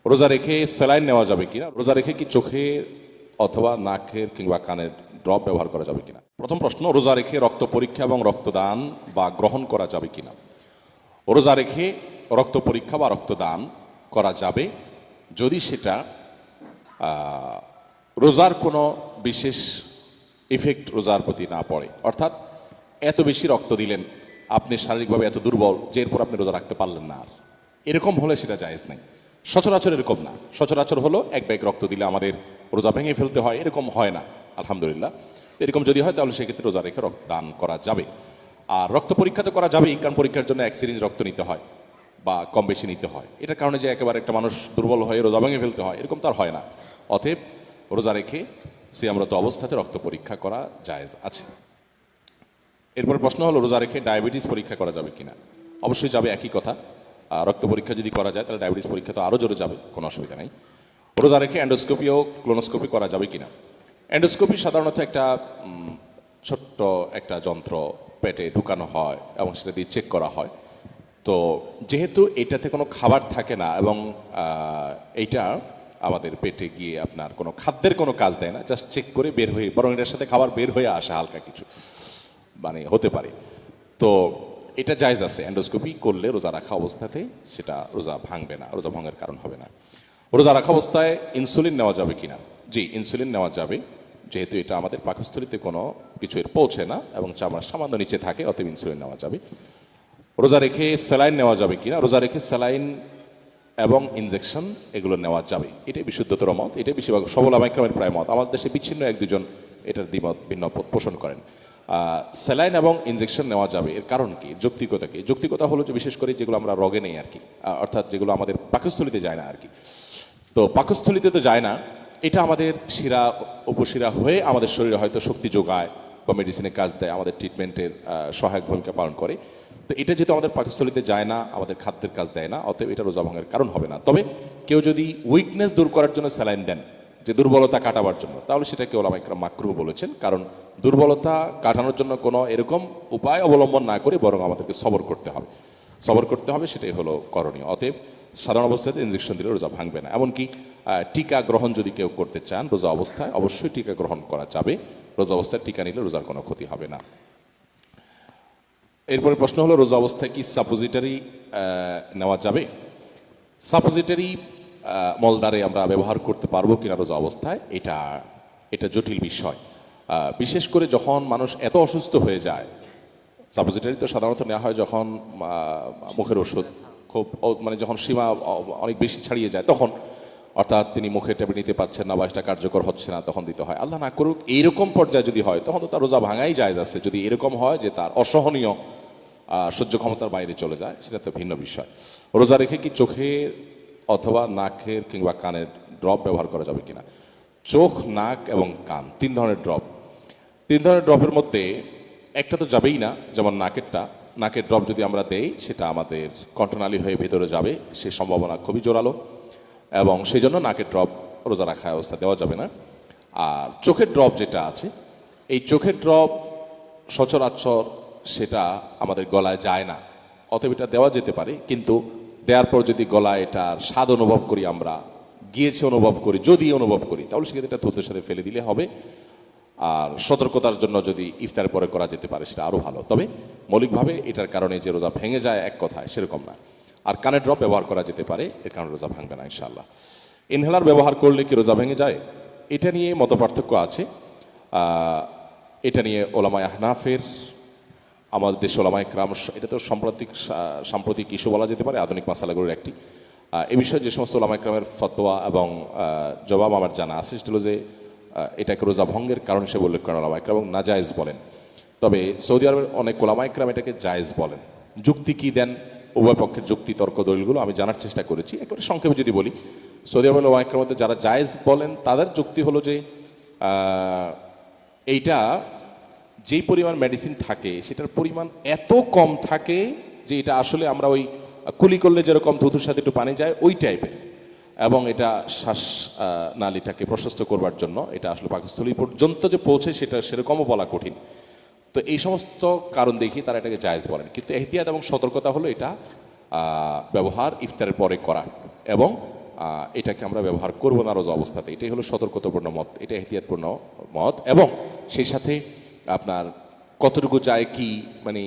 রোজা রেখে স্যালাইন নেওয়া যাবে কিনা, রোজা রেখে কি চোখে অথবা নাকের কিংবা কানের ড্রপ ব্যবহার করা যাবে কিনা। প্রথম প্রশ্ন, রোজা রেখে রক্ত পরীক্ষা এবং রক্তদান বা গ্রহণ করা যাবে কিনা। রোজা রেখে রক্ত পরীক্ষা বা রক্তদান করা যাবে যদি সেটা রোজার কোনো বিশেষ ইফেক্ট রোজার প্রতি না পড়ে। অর্থাৎ এত বেশি রক্ত দিলেন, আপনি শারীরিকভাবে এত দুর্বল যে এরপর আপনি রোজা রাখতে পারলেন না, আর এরকম হলে সেটা জায়েজ নেই। সচরাচর এরকম না, সচরাচর হলো এক ব্যাগ রক্ত দিলে আমাদের রোজা ভেঙে ফেলতে হয়, এরকম হয় না আলহামদুলিল্লাহ। এরকম যদি হয় তাহলে সেক্ষেত্রে রোজা রেখে রক্তদান করা যাবে। আর রক্ত পরীক্ষা তো করা যাবেই, কারণ পরীক্ষার জন্য এক সিরিঞ্জ রক্ত নিতে হয় বা কম বেশি নিতে হয়। এটার কারণে যে একেবারে একটা মানুষ দুর্বল হয়ে রোজা ভেঙে ফেলতে হয়, এরকম তার হয় না। অতএব রোজা রেখে সিয়ামরত অবস্থাতে রক্ত পরীক্ষা করা জায়েজ আছে। এরপর প্রশ্ন হলো, রোজা রেখে ডায়াবেটিস পরীক্ষা করা যাবে কিনা। অবশ্যই যাবে, একই কথা। রক্ত পরীক্ষা যদি করা যায় তাহলে ডায়াবেটিস পরীক্ষা তো আরও জোরে যাবে, কোনো অসুবিধা নেই। রোজা রেখে অ্যান্ডোস্কোপি ও ক্লোনোস্কোপি করা যাবে কিনা। অ্যান্ডোস্কোপি সাধারণত একটা ছোট্ট একটা যন্ত্র পেটে ঢুকানো হয় এবং সেটা দিয়ে চেক করা হয়। তো যেহেতু এটাতে কোনো খাবার থাকে না এবং এইটা আমাদের পেটে গিয়ে আপনার কোনো খাদ্যের কোনো কাজ দেয় না, জাস্ট চেক করে বের হয়ে, বরং এটার সাথে খাবার বের হয়ে আসে হালকা কিছু, মানে হতে পারে। তো এটা জায়েজ আছে, অ্যান্ডোস্কোপি করলে রোজা রাখা অবস্থাতে সেটা রোজা ভাঙবে না, রোজা ভঙ্গের কারণ হবে না। রোজা রাখা অবস্থায় ইনসুলিন নেওয়া যাবে কিনা। জি, ইনসুলিন নেওয়া যাবে, যেহেতু এটা আমাদের পাকস্থলীতে কোনো কিছু এর পৌঁছে না এবং চামড়ার সামান্য নিচে থাকে, অতএব ইনসুলিন নেওয়া যাবে। রোজা রেখে স্যালাইন নেওয়া যাবে কিনা। রোজা রেখে স্যালাইন এবং ইনজেকশন এগুলো নেওয়া যাবে, এটাই বিশুদ্ধতর মত, এটাই বেশিরভাগ সবল ওলামায়ে প্রায় মত। আমাদের দেশে বিচ্ছিন্ন এক দুজন এটার দ্বিমত ভিন্ন পোষণ করেন। স্যালাইন এবং ইনজেকশন নেওয়া যাবে, এর কারণ কি, যৌক্তিকতা কি। যৌক্তিকতা হলো যে বিশেষ করে যেগুলো আমরা রগে নেই আর কি, অর্থাৎ যেগুলো আমাদের পাকস্থলীতে যায় না আর কি। তো পাকস্থলীতে তো যায় না, এটা আমাদের শিরা উপশিরা হয়ে আমাদের শরীরে হয়তো শক্তি যোগায় বা মেডিসিনের কাজ দেয়, আমাদের ট্রিটমেন্টের সহায়ক ভূমিকা পালন করে। তো এটা যেহেতু আমাদের পাকস্থলীতে যায় না, আমাদের খাদ্যের কাজ দেয় না, অতএব এটা রোজা ভঙ্গের কারণ হবে না। তবে কেউ যদি উইকনেস দূর করার জন্য স্যালাইন দেন, যে দুর্বলতা কাটাবার জন্য, তাহলে সেটাকে ওলামায়ে কেরাম মাকরুহ বলেছেন। কারণ দুর্বলতা কাটানোর জন্য কোনো এরকম উপায় অবলম্বন না করে বরং আমাদেরকে সবর করতে হবে, সবর করতে হবে, সেটাই হলো করণীয়। অতএব সাধারণ অবস্থাতে ইনজেকশন দিলে রোজা ভাঙবে না। এমনকি টিকা গ্রহণ যদি কেউ করতে চান রোজা অবস্থায়, অবশ্যই টিকা গ্রহণ করা যাবে। রোজা অবস্থায় টিকা নিলে রোজার কোনো ক্ষতি হবে না। এরপরে প্রশ্ন হলো, রোজা অবস্থায় কি সাপোজিটারি নেওয়া যাবে। সাপোজিটারি মলদারে আমরা ব্যবহার করতে পারবো কিনা রোজা অবস্থায়, এটা জটিল বিষয়। বিশেষ করে যখন মানুষ এত অসুস্থ হয়ে যায়, সাপোজিটারি তো সাধারণত নেওয়া হয় যখন মুখের ওষুধ খুব মানে যখন সীমা অনেক বেশি ছাড়িয়ে যায় তখন, অর্থাৎ তিনি মুখে ট্যাবলেট নিতে পারছেন না বা সেটা কার্যকর হচ্ছে না, তখন দিতে হয়। আল্লাহ না করুক এইরকম পর্যায়ে যদি হয় তখন তো তার রোজা ভাঙাই জায়েজ আছে। যদি এরকম হয় যে তার অসহনীয় সহ্য ক্ষমতার বাইরে চলে যায়, সেটা তো ভিন্ন বিষয়। রোজা রেখে কি চোখের অথবা নাকের কিংবা কানের ড্রপ ব্যবহার করা যাবে কিনা। চোখ, নাক এবং কান, তিন ধরনের ড্রপ। তিন ধরনের ড্রপের মধ্যে একটা তো যাবেই না, যেমন নাকের ড্রপ যদি আমরা দেই সেটা আমাদের কণ্ঠনালী হয়ে ভেতরে যাবে, সে সম্ভাবনা খুবই জোরালো, এবং সেই জন্য নাকের ড্রপ রোজা রাখা অবস্থা দেওয়া যাবে না। আর চোখের ড্রপ যেটা আছে, এই চোখের ড্রপ সচরাচর সেটা আমাদের গলায় যায় না, অতএব এটা দেওয়া যেতে পারে। কিন্তু দেওয়ার পর যদি গলায় এটার স্বাদ অনুভব করি, আমরা গিয়েছে অনুভব করি, যদি অনুভব করি, তাহলে সেক্ষেত্রে এটা থুতোর সাথে ফেলে দিলে হবে। আর সতর্কতার জন্য যদি ইফতারের পরে করা যেতে পারে সেটা আরও ভালো। তবে মৌলিকভাবে এটার কারণে যে রোজা ভেঙে যায় এক কথায় সেরকম না। আর কানের ড্রপ ব্যবহার করা যেতে পারে, এর কারণে রোজা ভাঙবে না ইনশাআল্লাহ। ইনহেলার ব্যবহার করলে কি রোজা ভেঙে যায়, এটা নিয়ে মতপার্থক্য আছে। এটা নিয়ে ওলামায়ে আহনাফের, আমাদের দেশে ওলামায়ে কেরাম, এটা তো সাম্প্রতিক ইস্যু বলা যেতে পারে, আধুনিক মাসালাগুলোর একটি। এ বিষয়ে যে সমস্ত ওলামায়ে কেরামের ফতোয়া এবং জবাব আমার জানা আছে, সেটা হলো যে এটাকে রোজা ভঙ্গের কারণ হিসেবে উল্লেখ করেন ওলামায়ে কেরাম এবং নাজায়েজ বলেন। তবে সৌদি আরবের অনেক ওলামায়ে কেরাম এটাকে জায়েজ বলেন। যুক্তি কি দেন, উভয় পক্ষের যুক্তি তর্ক দলিলগুলো আমি জানার চেষ্টা করেছি। একেবারে সংক্ষেপে যদি বলি, সৌদি আরবের ওলামায়ে কেরামের মধ্যে যারা জায়েজ বলেন তাদের যুক্তি হলো যে এইটা যেই পরিমাণ মেডিসিন থাকে সেটার পরিমাণ এত কম থাকে যে এটা আসলে আমরা ওই কুলি করলে যেরকম থুতুর সাথে একটু পানি যায় ওই টাইপের, এবং এটা শ্বাস নালীটাকে প্রশস্ত করবার জন্য এটা আসলে পাকস্থলী পর্যন্ত যে পৌঁছে সেটা সেরকমও বলা কঠিন। তো এই সমস্ত কারণ দেখি তারা এটাকে জায়েজ বলেন। কিন্তু এহতিয়াত এবং সতর্কতা হলো এটা ব্যবহার ইফতারের পরে করা এবং এটাকে আমরা ব্যবহার করব না রোজা অবস্থাতে। এটাই হলো সতর্কতাপূর্ণ মত, এটা এহতিয়াতপূর্ণ মত। এবং সেই সাথে আপনার কতটুকু যায় কি, মানে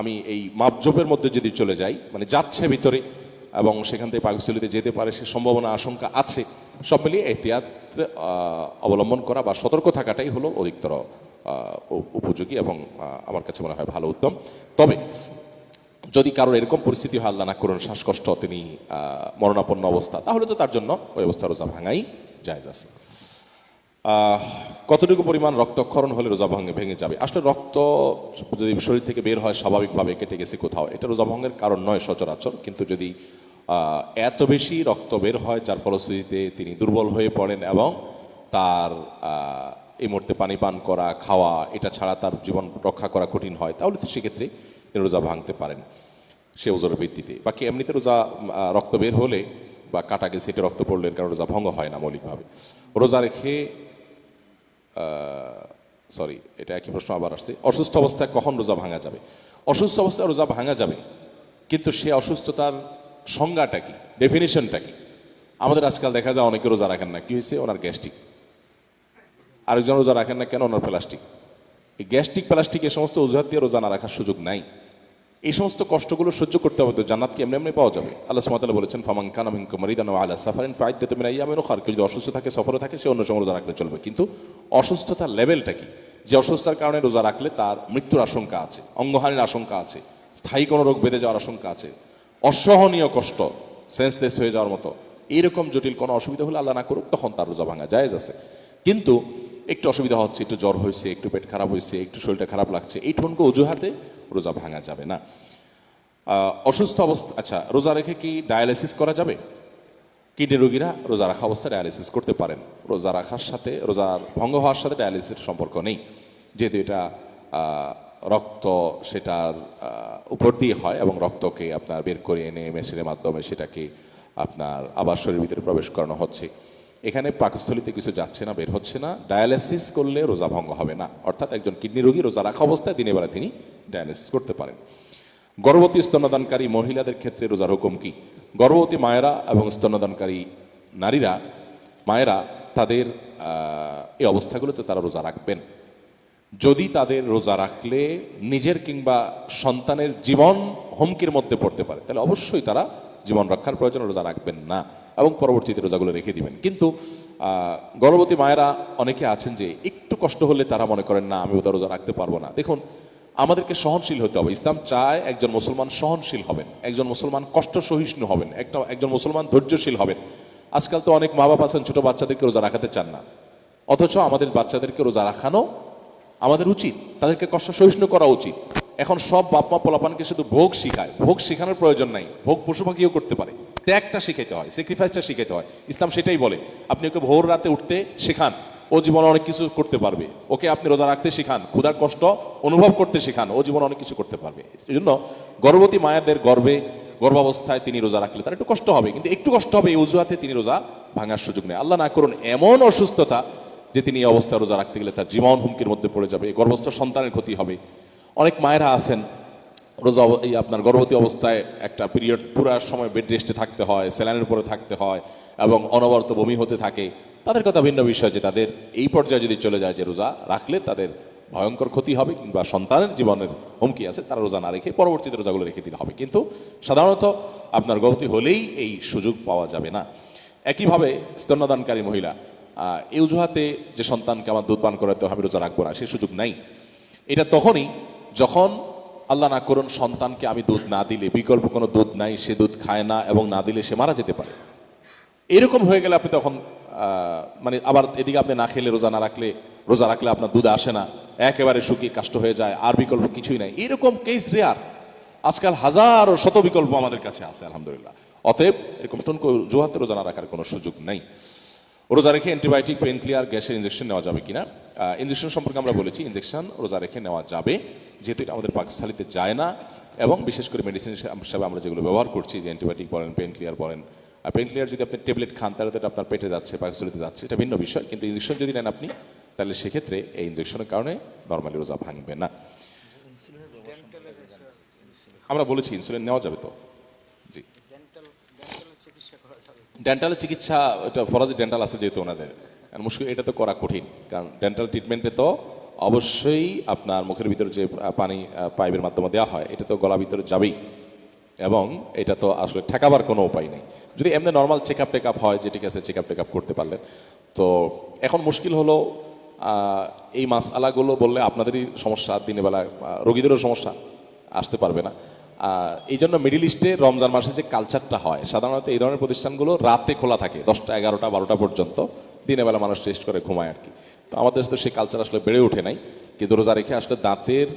আমি এই মাপজোপের মধ্যে যদি চলে যাই, মানে যাচ্ছে ভিতরে এবং সেখান থেকে পাকস্থলীতে যেতে পারে সে সম্ভাবনা আশঙ্কা আছে, সব মিলিয়ে এহতিয়াত অবলম্বন করা বা সতর্ক থাকাটাই হলো অধিকতর উপযোগী এবং আমার কাছে মনে হয় ভালো উত্তম। তবে যদি কারোর এরকম পরিস্থিতি হয়, আল্লাহ না করুন শ্বাসকষ্ট, তিনি মরণাপন্ন অবস্থা, তাহলে তো তার জন্য ওই অবস্থা রোজা ভাঙাই জায়েজ আছে। কতটুকু পরিমাণ রক্তক্ষরণ হলে রোজা ভেঙে যাবে? আসলে রক্ত যদি শরীর থেকে বের হয় স্বাভাবিকভাবে, কেটে গেছে কোথাও, এটা রোজা ভঙ্গের কারণ নয় সচরাচর। কিন্তু যদি এত বেশি রক্ত বের হয় যার ফলশ্রুতিতে তিনি দুর্বল হয়ে পড়েন এবং তার এই মুহূর্তে পানি পান করা, খাওয়া, এটা ছাড়া তার জীবন রক্ষা করা কঠিন হয়, তাহলে তো সেক্ষেত্রে তিনি রোজা ভাঙতে পারেন সে ওজোরের ভিত্তিতে। বাকি এমনিতে রোজা রক্ত বের হলে বা কাটা গেছে এটা রক্ত পড়লে এর কারণে রোজা ভঙ্গ হয় না মৌলিকভাবে। রোজা রেখে সরি, এটা একই প্রশ্ন আবার আসছে, অসুস্থ অবস্থায় কখন রোজা ভাঙা যাবে? অসুস্থ অবস্থায় রোজা ভাঙা যাবে, কিন্তু সে অসুস্থতার সংজ্ঞাটা কি, ডেফিনেশনটা কি? আমাদের আজকাল দেখা যায় অনেকে রোজা রাখেন না, কি হয়েছে, ওনার গ্যাস্ট্রিক। আরেকজন রোজা রাখেন না কেন, ওনার প্লাস্টিক। এই গ্যাস্ট্রিক প্লাস্টিক এ সমস্ত অজুহাত দিয়ে রোজা না রাখার সুযোগ নাই। এই সমস্ত কষ্টগুলো সহ্য করতে হবে, তো জান্নাত কি এমনি এমনি পাওয়া যাবে? আল্লাহ সুবহানাহু ওয়া তাআলা বলেছেন, ফামান কানা মিনকুম মারিদান ওয়া আলা সাফারিন ফাইদ্দাতুম মিন আইয়ামিন উখরা। কেউ যদি অসুস্থ থাকে, সফরে থাকে, সে অন্য সময় রোজা রাখলে চলবে। কিন্তু অসুস্থতার লেভেলটা কি? যে অসুস্থতার কারণে রোজা রাখলে তার মৃত্যুর আশঙ্কা আছে, অঙ্গহানির আশঙ্কা আছে, স্থায়ী কোনো রোগ বেঁধে যাওয়ার আশঙ্কা আছে, অসহনীয় কষ্ট, সেন্সলেস হয়ে যাওয়ার মতো এইরকম জটিল কোনো অসুবিধা হলে আল্লাহ না করুক, তখন তার রোজা ভাঙা জায়েজ আছে। কিন্তু একটু অসুবিধা হচ্ছে, একটু জ্বর হয়েছে, একটু পেট খারাপ হয়েছে, একটু শরীরটা খারাপ লাগছে, এই ঠনকে অজুহাতে রোজা ভাঙা যাবে না। অসুস্থ অবস্থা, আচ্ছা, রোজা রেখে কি ডায়ালিসিস করা যাবে? কিডনি রোগীরা রোজা রাখা অবস্থায় ডায়ালিসিস করতে পারেন। রোজা রাখার সাথে, রোজার ভঙ্গ হওয়ার সাথে ডায়ালিসিসের সম্পর্ক নেই, যেহেতু এটা রক্ত সেটার উপর দিয়ে হয় এবং রক্তকে আপনার বের করে এনে মেশিনের মাধ্যমে সেটাকে আপনার আবার শরীরের ভিতরে প্রবেশ করানো হচ্ছে। এখানে পাকস্থলিতে কিছু যাচ্ছে না, বের হচ্ছে না। ডায়ালিসিস করলে রোজা ভঙ্গ হবে না, অর্থাৎ একজন কিডনি রোগী রোজা রাখা অবস্থায় দিনের বেলা তিনি ডায়ালিসিস করতে পারেন। গর্ভবতী স্তন্যদানকারী মহিলাদের ক্ষেত্রে রোজার হুকুম কি? গর্ভবতী মায়েরা এবং স্তন্যদানকারী নারীরা, মায়েরা, তাদের এই অবস্থাগুলোতে তারা রোজা রাখবেন। যদি তাদের রোজা রাখলে নিজের কিংবা সন্তানের জীবন হুমকির মধ্যে পড়তে পারে, তাহলে অবশ্যই তারা জীবন রক্ষার প্রয়োজনে রোজা রাখবেন না এবং পরবর্তীতে রোজাগুলো রেখে দিবেন। কিন্তু গর্ভবতী মায়েরা অনেকে আছেন যে একটু কষ্ট হলে তারা মনে করেন না, আমি ওটা রোজা রাখতে পারবো না। দেখুন, আমাদেরকে সহনশীল হতে হবে। ইসলাম চায় একজন মুসলমান সহনশীল হবেন, একজন মুসলমান কষ্ট সহিষ্ণু হবেন, একজন মুসলমান ধৈর্যশীল হবেন। আজকাল তো অনেক মা বাপ আছেন ছোট বাচ্চাদেরকে রোজা রাখাতে চান না, অথচ আমাদের বাচ্চাদেরকে রোজা রাখানো আমাদের উচিত, তাদেরকে কষ্ট সহিষ্ণু করা উচিত। এখন সব বাপ মা পোলাপানকে শুধু ভোগ শিখায়, ভোগ শেখানোর প্রয়োজন নাই, ভোগ পশু পাখিও করতে পারে। ত্যাগটা শিখাইতে হয়, স্যাক্রিফাইসটা শিখাইতে হয়। ইসলাম সেটাই বলে, আপনি ওকে ভোর রাতে উঠতে শেখান, ও জীবনে অনেক কিছু করতে পারবে। ওকে আপনি রোজা রাখতে শেখান, ক্ষুধার কষ্ট অনুভব করতে শেখান, ও জীবনে অনেক কিছু করতে পারবে। এই জন্য গর্ভবতী মায়েদের গর্ভাবস্থায় তিনি রোজা রাখলে তার একটু কষ্ট হবে, কিন্তু একটু কষ্ট হবে, এই অজুহাতে তিনি রোজা ভাঙার সুযোগ নেই। আল্লাহ না করুন এমন অসুস্থতা যে তিনি এই অবস্থায় রোজা রাখতে গেলে তার জীবন হুমকির মধ্যে পড়ে যাবে, গর্ভস্থ সন্তানের ক্ষতি হবে। অনেক মায়েরা আছেন রোজা, এই আপনার গর্ভবতী অবস্থায় একটা পিরিয়ড পুরো সময় বেড রেস্টে থাকতে হয়, স্যালাইনের উপরে থাকতে হয় এবং অনবরত বমি হতে থাকে। তাদের কথা ভিন্ন বিষয়, যে তাদের এই পর্যায়ে যদি চলে যায় যে রোজা রাখলে তাদের ভয়ঙ্কর ক্ষতি হবে কিংবা সন্তানের জীবনের হুমকি আছে, তারা রোজা না রেখে পরবর্তীতে রোজাগুলো রেখে দিতে হবে। কিন্তু সাধারণত আপনার গর্ভবতী হলেই এই সুযোগ পাওয়া যাবে না। একইভাবে স্তন্যদানকারী মহিলা, এই অজুহাতে যে সন্তানকে আমার দুধ পান করাতে আমি রোজা রাখবো না, সে সুযোগ নাই। এটা তখনই যখন আল্লাহ না করুন সন্তানকে আমি দুধ না দিলে, বিকল্প কোনো দুধ নাই, সে দুধ খায় না এবং না দিলে সে মারা যেতে পারে। এরকম হয়ে গেলে আপনি তখন মানে আবার এদিকে আপনি না খেলে রোজা রাখলে আপনার দুধ আসে না, একেবারে শুকিয়ে কাষ্ট হয়ে যায়, আর বিকল্প কিছুই নাই, এরকম কেস রেয়ার। আজকাল হাজার ও শত বিকল্প আমাদের কাছে আছে আলহামদুলিল্লাহ। অতএব এরকম টনক অজুহাতে রোজা না রাখার কোনো সুযোগ নেই। রোজা রেখে অ্যান্টিবায়োটিক, পেন ক্লিয়ার, গ্যাসের ইনজেকশন নেওয়া যাবে কিনা? ইনজেকশন সম্পর্কে আমরা বলেছি, ইনজেকশন রোজা রেখে নেওয়া যাবে, যেহেতু এটা আমাদের পাকস্থলীতে যায় না এবং বিশেষ করে মেডিসিন হিসাবে আমরা যেগুলো ব্যবহার করছি, যে অ্যান্টিবায়োটিক বলেন, পেন ক্লিয়ার বলেন, পেন ক্লিয়ার যদি আপনি ট্যাবলেট খান তাহলে তো আপনার পেটে যাচ্ছে, পাকস্থলীতে যাচ্ছে, এটা ভিন্ন বিষয়। কিন্তু ইনজেকশন যদি নেন আপনি, তাহলে সেক্ষেত্রে এই ইনজেকশনের কারণে নর্মালি রোজা ভাঙবে না। আমরা বলেছি ইনসুলিন নেওয়া যাবে তো, জি ডেন্টালের চিকিৎসা, এটা ফরাজি ডেন্টাল আছে যেহেতু ওনাদের, কারণ মুশকিল এটা তো করা কঠিন, কারণ ডেন্টাল ট্রিটমেন্টে তো অবশ্যই আপনার মুখের ভিতরে যে পানি পাইপের মাধ্যমে দেওয়া হয় এটা তো গলা ভিতরে যাবেই, এবং এটা তো আসলে ঠেকাবার কোনো উপায় নেই। যদি এমনি normal check up take up হয় যে ঠিক আছে চেক আপ টেক আপ করতে পারলেন, তো এখন মুশকিল হলো এই মাসআলাগুলো বললে আপনাদেরই সমস্যা, দিনের বেলা রোগীদেরও সমস্যা, আসতে পারবে না। এই জন্য মিডিল ইস্টে রমজান মাসে যে কালচারটা হয়, সাধারণত এই ধরনের প্রতিষ্ঠানগুলো রাতে খোলা থাকে 10টা 11টা 12টা পর্যন্ত, দিনের বেলা মানুষ রেস্ট করে ঘুমায় আর কি। তো আমাদের দেশে তো সেই কালচার আসলে বেড়ে ওঠে নাই, কিন্তু রোজা রেখে আসলে দাঁতের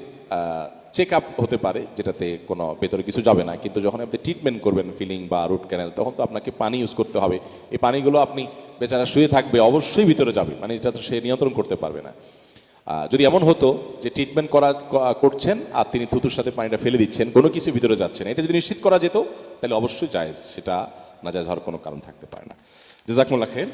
চেক আপ হতে পারে যেটাতে কোনো ভেতরে কিছু যাবে না, কিন্তু যখন আপনি ট্রিটমেন্ট করবেন ফিলিং বা রুট ক্যানেল, তখন তো আপনাকে পানি ইউজ করতে হবে। এই পানিগুলো আপনি বেচারা শুয়ে থাকবে অবশ্যই ভিতরে যাবে, মানে এটা তো সে নিয়ন্ত্রণ করতে পারবে না। যদি এমন হতো যে ট্রিটমেন্ট করছেন আর তিনি থুতুর সাথে পানিটা ফেলে দিচ্ছেন, কোনো কিছু ভিতরে যাচ্ছে না, এটা যদি নিশ্চিত করা যেত তাহলে অবশ্যই জায়েজ, সেটা নাজায়েজ হওয়ার কোনো কারণ থাকতে পারে না। জাযাকুমুল্লাহ খাইর।